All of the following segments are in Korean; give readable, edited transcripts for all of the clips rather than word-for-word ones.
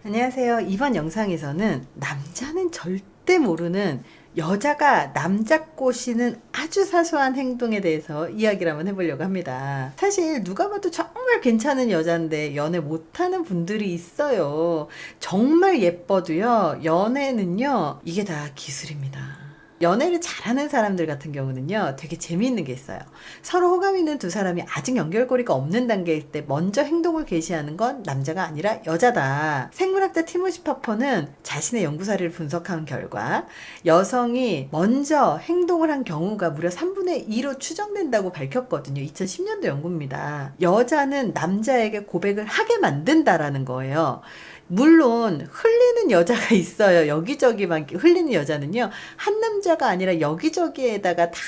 안녕하세요. 이번 영상에서는 남자는 절대 모르는 여자가 남자 꼬시는 아주 사소한 행동에 대해서 이야기를 한번 해보려고 합니다. 사실 누가 봐도 정말 괜찮은 여잔데 연애 못하는 분들이 있어요. 정말 예뻐도요, 연애는요, 이게 다 기술입니다. 연애를 잘하는 사람들 같은 경우는요, 되게 재미있는 게 있어요. 서로 호감 있는 두 사람이 아직 연결고리가 없는 단계일 때 먼저 행동을 개시하는 건 남자가 아니라 여자다. 생물학자 티모시 파퍼는 자신의 연구 사례를 분석한 결과 여성이 먼저 행동을 한 경우가 무려 3분의 2로 추정된다고 밝혔거든요. 2010년도 연구입니다. 여자는 남자에게 고백을 하게 만든다라는 거예요. 물론 흘리는 여자가 있어요. 여기저기만 흘리는 여자는요, 한 남자가 아니라 여기저기에다가 다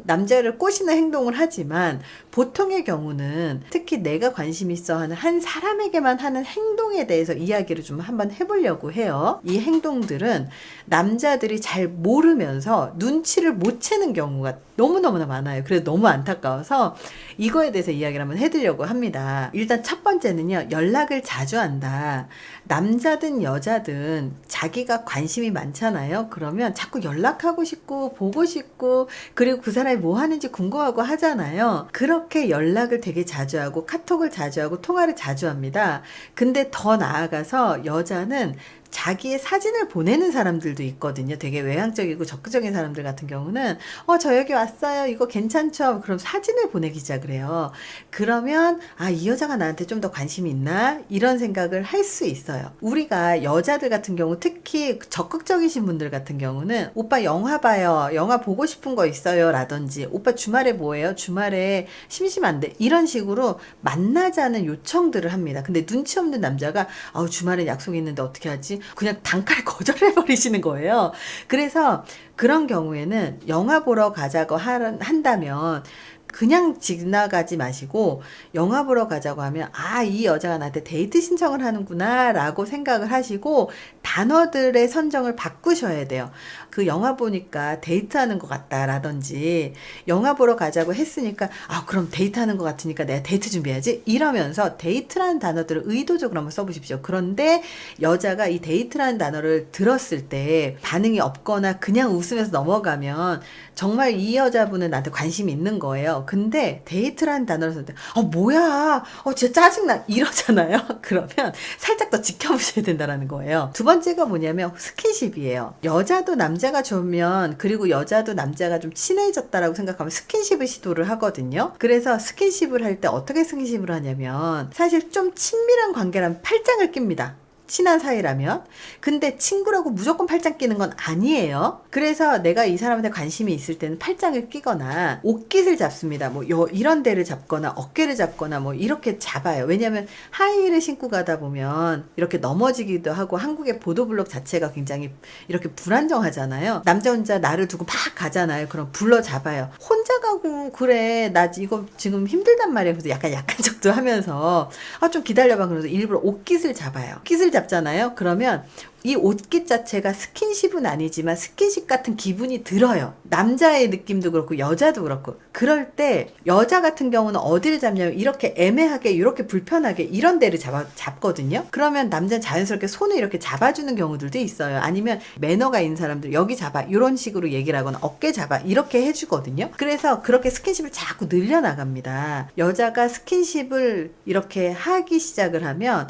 남자를 꼬시는 행동을 하지만, 보통의 경우는 특히 내가 관심 있어 하는 한 사람에게만 하는 행동에 대해서 이야기를 좀 한번 해보려고 해요. 이 행동들은 남자들이 잘 모르면서 눈치를 못 채는 경우가 너무너무나 많아요. 그래서 너무 안타까워서 이거에 대해서 이야기를 한번 해드리려고 합니다. 일단 첫 번째는요, 연락을 자주 한다. 남자든 여자든 자기가 관심이 많잖아요. 그러면 자꾸 연락하고 싶고 보고 싶고, 그리고 그 사람이 뭐 하는지 궁금하고 하잖아요. 그렇게 연락을 되게 자주 하고 카톡을 자주 하고 통화를 자주 합니다. 근데 더 나아가서 여자는 자기의 사진을 보내는 사람들도 있거든요. 되게 외향적이고 적극적인 사람들 같은 경우는 저 여기 왔어요. 이거 괜찮죠? 그럼 사진을 보내기 시작을 해요. 그러면 이 여자가 나한테 좀 더 관심이 있나? 이런 생각을 할 수 있어요. 우리가 여자들 같은 경우, 특히 적극적이신 분들 같은 경우는 오빠 영화 봐요. 영화 보고 싶은 거 있어요. 라든지 오빠 주말에 뭐해요? 주말에 심심한데, 이런 식으로 만나자는 요청들을 합니다. 근데 눈치 없는 남자가 주말에 약속 있는데 어떻게 하지? 그냥 단칼에 거절해 버리시는 거예요. 그래서 그런 경우에는 영화 보러 가자고 한다면 그냥 지나가지 마시고, 영화 보러 가자고 하면 이 여자가 나한테 데이트 신청을 하는구나 라고 생각을 하시고 단어들의 선정을 바꾸셔야 돼요. 그 영화 보니까 데이트하는 것 같다 라든지, 영화 보러 가자고 했으니까 그럼 데이트하는 것 같으니까 내가 데이트 준비해야지, 이러면서 데이트라는 단어들을 의도적으로 한번 써보십시오. 그런데 여자가 이 데이트라는 단어를 들었을 때 반응이 없거나 그냥 웃으면서 넘어가면 정말 이 여자분은 나한테 관심이 있는 거예요. 근데 데이트라는 단어를 쓸 때 뭐야, 진짜 짜증나, 이러잖아요. 그러면 살짝 더 지켜보셔야 된다는 거예요. 두 번째가 뭐냐면 스킨십이에요. 여자도 남자가 좋으면, 그리고 여자도 남자가 좀 친해졌다라고 생각하면 스킨십을 시도를 하거든요. 그래서 스킨십을 할 때 어떻게 스킨십을 하냐면, 사실 좀 친밀한 관계라면 팔짱을 낍니다. 친한 사이라면. 근데 친구라고 무조건 팔짱 끼는 건 아니에요. 그래서 내가 이 사람한테 관심이 있을 때는 팔짱을 끼거나 옷깃을 잡습니다. 이런 데를 잡거나 어깨를 잡거나 이렇게 잡아요. 왜냐면 하이힐을 신고 가다 보면 이렇게 넘어지기도 하고, 한국의 보도블록 자체가 굉장히 이렇게 불안정하잖아요. 남자 혼자 나를 두고 막 가잖아요. 그럼 불러 잡아요. 혼자 가고 그래, 나 이거 지금 힘들단 말이야. 그래서 약간 척도 하면서 좀 기다려봐. 그래서 일부러 옷깃을 잡아요. 옷깃을 잡잖아요. 그러면 이 옷깃 자체가 스킨십은 아니지만 스킨십 같은 기분이 들어요. 남자의 느낌도 그렇고 여자도 그렇고. 그럴 때 여자 같은 경우는 어디를 잡냐면 이렇게 애매하게, 이렇게 불편하게 이런 데를 잡거든요. 그러면 남자는 자연스럽게 손을 이렇게 잡아주는 경우들도 있어요. 아니면 매너가 있는 사람들 여기 잡아, 이런 식으로 얘기를 하거나 어깨 잡아, 이렇게 해주거든요. 그래서 그렇게 스킨십을 자꾸 늘려나갑니다. 여자가 스킨십을 이렇게 하기 시작을 하면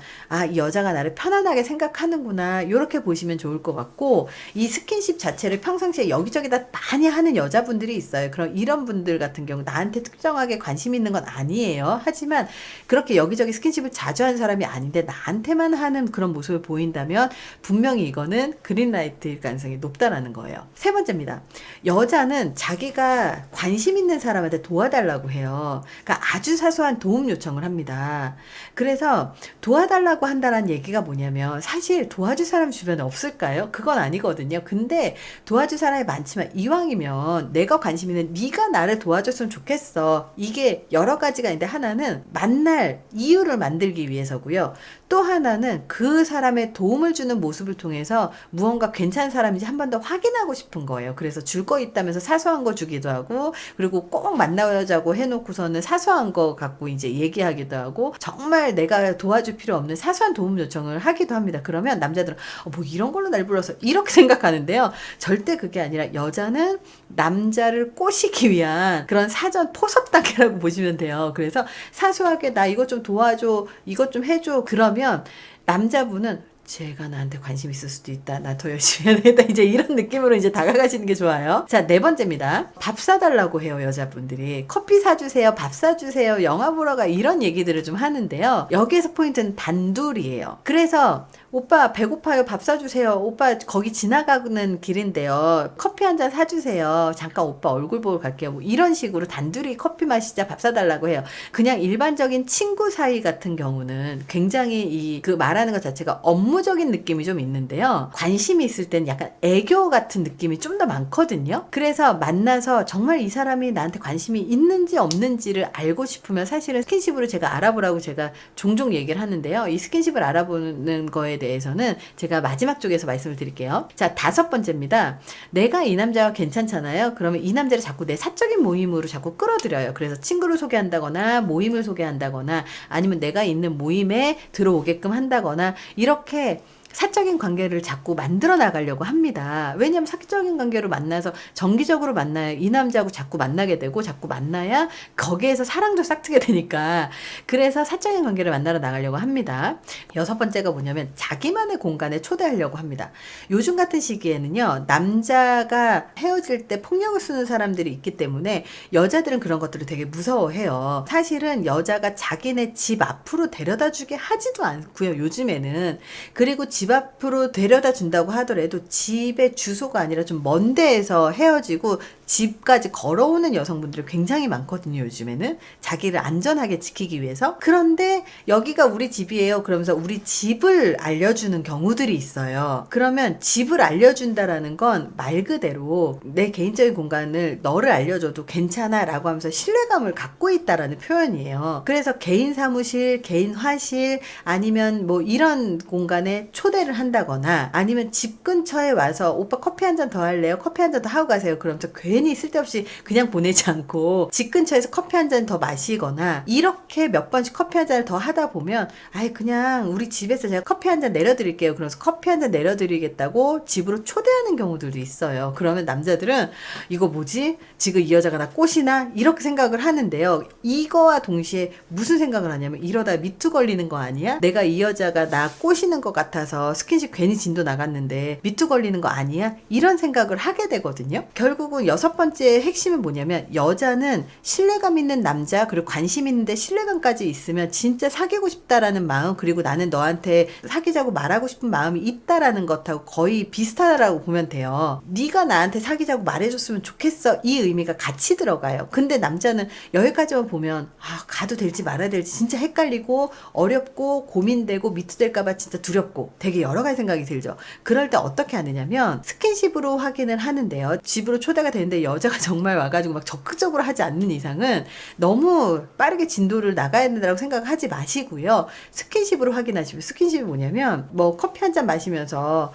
이 여자가 나를 편안하게 생각하는구나, 이렇게 보시면 좋을 것 같고, 이 스킨십 자체를 평상시에 여기저기다 많이 하는 여자분들이 있어요. 그럼 이런 분들 같은 경우 나한테 특정하게 관심 있는 건 아니에요. 하지만 그렇게 여기저기 스킨십을 자주 하는 사람이 아닌데 나한테만 하는 그런 모습을 보인다면 분명히 이거는 그린라이트일 가능성이 높다라는 거예요. 세 번째입니다. 여자는 자기가 관심 있는 사람한테 도와달라고 해요. 그러니까 아주 사소한 도움 요청을 합니다. 그래서 도와달라고 한다는 얘기가 뭐냐면, 사실 도와줄 사람 사람 주변에 없을까요? 그건 아니거든요. 근데 도와줄 사람이 많지만 이왕이면 내가 관심 있는 네가 나를 도와줬으면 좋겠어. 이게 여러 가지가 있는데 하나는 만날 이유를 만들기 위해서고요. 또 하나는 그 사람의 도움을 주는 모습을 통해서 무언가 괜찮은 사람인지 한 번 더 확인하고 싶은 거예요. 그래서 줄 거 있다면서 사소한 거 주기도 하고, 그리고 꼭 만나자고 해놓고서는 사소한 거 갖고 이제 얘기하기도 하고, 정말 내가 도와줄 필요 없는 사소한 도움 요청을 하기도 합니다. 그러면 남자들은 뭐 이런 걸로 날 불러서 이렇게 생각하는데요. 절대 그게 아니라 여자는 남자를 꼬시기 위한 그런 사전 포섭 단계라고 보시면 돼요. 그래서 사소하게 나 이것 좀 도와줘, 이것 좀 해줘. 그러면 남자분은 쟤가 나한테 관심 있을 수도 있다. 나 더 열심히 해야 되겠다. 이제 이런 느낌으로 이제 다가가시는 게 좋아요. 자, 4번째입니다. 밥 사달라고 해요, 여자분들이. 커피 사주세요, 밥 사주세요, 영화 보러 가, 이런 얘기들을 좀 하는데요. 여기에서 포인트는 단둘이에요. 그래서 오빠 배고파요, 밥 사주세요. 오빠 거기 지나가는 길인데요. 커피 한 잔 사주세요. 잠깐 오빠 얼굴 보고 갈게요. 뭐 이런 식으로 단둘이 커피 마시자, 밥 사달라고 해요. 그냥 일반적인 친구 사이 같은 경우는 굉장히 그 말하는 것 자체가 업무적인 느낌이 좀 있는데요. 관심이 있을 땐 약간 애교 같은 느낌이 좀 더 많거든요. 그래서 만나서 정말 이 사람이 나한테 관심이 있는지 없는지를 알고 싶으면 사실은 스킨십으로 제가 알아보라고 제가 종종 얘기를 하는데요. 이 스킨십을 알아보는 거에 대해서는 제가 마지막 쪽에서 말씀을 드릴게요. 자, 5번째입니다. 내가 이 남자가 괜찮잖아요. 그러면 이 남자를 자꾸 내 사적인 모임으로 자꾸 끌어들여요. 그래서 친구를 소개한다거나 모임을 소개한다거나 아니면 내가 있는 모임에 들어오게끔 한다거나 이렇게 사적인 관계를 자꾸 만들어 나가려고 합니다. 왜냐하면 사적인 관계로 만나서 정기적으로 만나야 이 남자하고 자꾸 만나게 되고 자꾸 만나야 거기에서 사랑도 싹트게 되니까 그래서 사적인 관계를 만나러 나가려고 합니다. 6번째가 뭐냐면 자기만의 공간에 초대하려고 합니다. 요즘 같은 시기에는요. 남자가 헤어질 때 폭력을 쓰는 사람들이 있기 때문에 여자들은 그런 것들을 되게 무서워해요. 사실은 여자가 자기네 집 앞으로 데려다 주게 하지도 않고요. 요즘에는. 그리고 집 앞으로 데려다 준다고 하더라도 집의 주소가 아니라 좀 먼 데에서 헤어지고 집까지 걸어오는 여성분들이 굉장히 많거든요. 요즘에는 자기를 안전하게 지키기 위해서. 그런데 여기가 우리 집이에요. 그러면서 우리 집을 알려주는 경우들이 있어요. 그러면 집을 알려준다라는 건 말 그대로 내 개인적인 공간을 너를 알려줘도 괜찮아 라고 하면서 신뢰감을 갖고 있다라는 표현이에요. 그래서 개인 사무실, 개인 화실 아니면 뭐 이런 공간에 초대를 한다거나 아니면 집 근처에 와서 오빠 커피 한 잔 더 할래요? 커피 한 잔 더 하고 가세요. 그러면서 괜히 쓸데없이 그냥 보내지 않고 집 근처에서 커피 한 잔 더 마시거나 이렇게 몇 번씩 커피 한 잔을 더 하다 보면 아이 그냥 우리 집에서 제가 커피 한 잔 내려드릴게요. 그러면서 커피 한 잔 내려드리겠다고 집으로 초대하는 경우들도 있어요. 그러면 남자들은 이거 뭐지? 지금 이 여자가 나 꼬시나? 이렇게 생각을 하는데요. 이거와 동시에 무슨 생각을 하냐면 이러다 미투 걸리는 거 아니야? 내가 이 여자가 나 꼬시는 것 같아서 스킨십 괜히 진도 나갔는데 미투 걸리는 거 아니야? 이런 생각을 하게 되거든요. 결국은 6번째 핵심은 뭐냐면 여자는 신뢰감 있는 남자 그리고 관심 있는데 신뢰감까지 있으면 진짜 사귀고 싶다라는 마음 그리고 나는 너한테 사귀자고 말하고 싶은 마음이 있다라는 것하고 거의 비슷하다라고 보면 돼요. 네가 나한테 사귀자고 말해줬으면 좋겠어 이 의미가 같이 들어가요. 근데 남자는 여기까지만 보면 가도 될지 말아야 될지 진짜 헷갈리고 어렵고 고민되고 미투될까봐 진짜 두렵고 되게 여러 가지 생각이 들죠. 그럴 때 어떻게 하느냐면 스킨십으로 확인을 하는데요. 집으로 초대가 되는데 여자가 정말 와가지고 막 적극적으로 하지 않는 이상은 너무 빠르게 진도를 나가야 된다고 생각하지 마시고요. 스킨십으로 확인하시면 스킨십이 뭐냐면 뭐 커피 한 잔 마시면서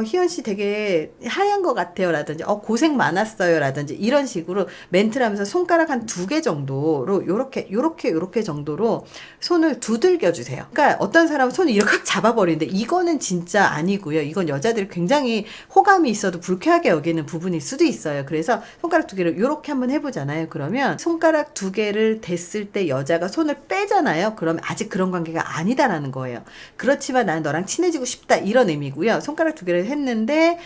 희연 씨 되게 하얀 것 같아요 라든지 고생 많았어요 라든지 이런 식으로 멘트를 하면서 손가락 한 2개 정도로 요렇게 정도로 손을 두들겨 주세요. 그러니까 어떤 사람은 손을 이렇게 잡아버리는데 이거는 진짜 아니고요. 이건 여자들이 굉장히 호감이 있어도 불쾌하게 여기는 부분일 수도 있어요. 그래서 손가락 2개를 이렇게 한번 해보잖아요. 그러면 손가락 2개를 댔을 때 여자가 손을 빼잖아요. 그러면 아직 그런 관계가 아니다라는 거예요. 그렇지만 난 너랑 친해지고 싶다 이런 의미고요. 손가락 2개를 했는데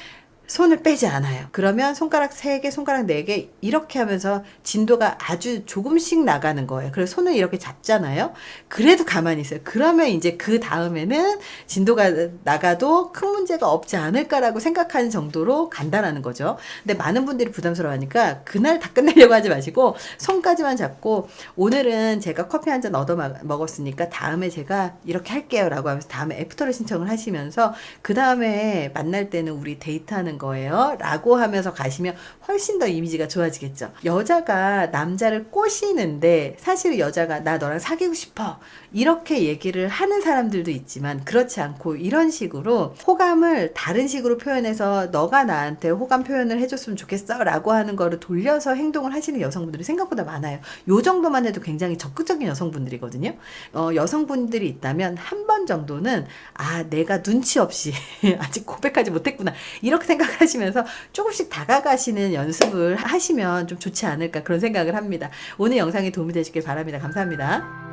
손을 빼지 않아요. 그러면 손가락 3개, 손가락 4개 이렇게 하면서 진도가 아주 조금씩 나가는 거예요. 그래서 손을 이렇게 잡잖아요. 그래도 가만히 있어요. 그러면 이제 그 다음에는 진도가 나가도 큰 문제가 없지 않을까라고 생각하는 정도로 간다라는 거죠. 근데 많은 분들이 부담스러워하니까 그날 다 끝내려고 하지 마시고 손까지만 잡고, 오늘은 제가 커피 한 잔 얻어 먹었으니까 다음에 제가 이렇게 할게요 라고 하면서 다음에 애프터를 신청을 하시면서 그 다음에 만날 때는 우리 데이트하는 거예요 라고 하면서 가시면 훨씬 더 이미지가 좋아지겠죠. 여자가 남자를 꼬시는데 사실 여자가 나 너랑 사귀고 싶어 이렇게 얘기를 하는 사람들도 있지만, 그렇지 않고 이런 식으로 호감을 다른 식으로 표현해서 너가 나한테 호감 표현을 해줬으면 좋겠어 라고 하는 거를 돌려서 행동을 하시는 여성분들이 생각보다 많아요. 요 정도만 해도 굉장히 적극적인 여성분들이거든요. 여성분들이 있다면 한 번 정도는 내가 눈치 없이 아직 고백하지 못했구나 이렇게 생각하시면서 조금씩 다가가시는 연습을 하시면 좀 좋지 않을까 그런 생각을 합니다. 오늘 영상이 도움이 되시길 바랍니다. 감사합니다.